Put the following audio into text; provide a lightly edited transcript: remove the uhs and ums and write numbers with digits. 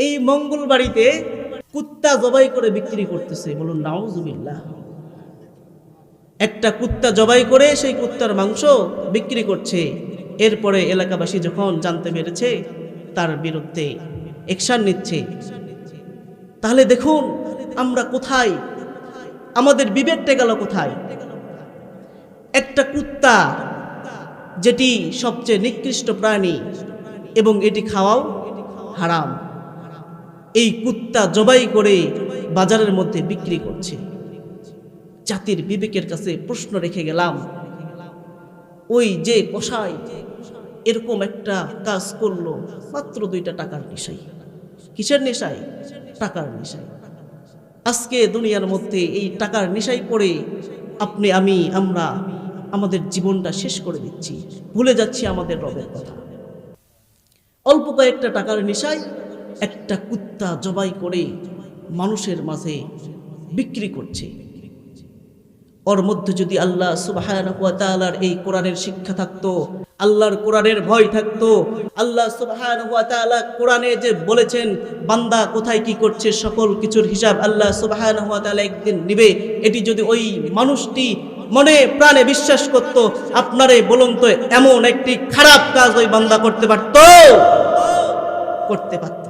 এই মঙ্গলবাড়িতে কুত্তা জবাই করে বিক্রি করতেছে, বলুন নাউজুবিল্লাহ। একটা কুত্তা জবাই করে সেই কুত্তার মাংস বিক্রি করছে। এরপরে এলাকাবাসী যখন জানতে পেরেছে, তার বিরুদ্ধে অ্যাকশন নিচ্ছে। তাহলে দেখুন আমরা কোথায়, আমাদের বিবেকটা গেল কোথায়? একটা কুত্তা যেটি সবচেয়ে নিকৃষ্ট প্রাণী এবং এটি খাওয়াও হারাম, এই কুত্তা জবাই করে বাজারের মধ্যে বিক্রি করছে। জাতির বিবেকের কাছে প্রশ্ন রেখে গেলাম, ওই যে কসাই এরকম একটা কাজ করলো মাত্র 2টা টাকার নেশায়। কিসের নেশায়? টাকার নেশায়। আজকে দুনিয়ার মধ্যে এই টাকার নেশায় পড়ে আপনি আমরা আমাদের জীবনটা শেষ করে দিচ্ছি, ভুলে যাচ্ছি আমাদের রবের কথা। অল্প কয়েকটা টাকার নেশায় একটা কুত্তা জবাই করে মানুষের মাঝে বিক্রি করছে। ওর মধ্যে যদি আল্লাহ সুবহানাহু ওয়া তাআলার এই কোরআনের শিক্ষা থাকতো, আল্লাহর কোরআনের ভয় থাকতো, আল্লাহ সুবহানাহু ওয়া তাআলা কোরআনে যে বলেছেন বান্দা কোথায় কি করছে সকল কিছুর হিসাব আল্লাহ সুবহানাহু ওয়া তাআলা একদিন নেবে, এটি যদি ওই মানুষটি মনে প্রাণে বিশ্বাস করত, আপনারে বলুন তো এমন একটি খারাপ কাজ ওই বান্দা করতে পারত? করতে পারত?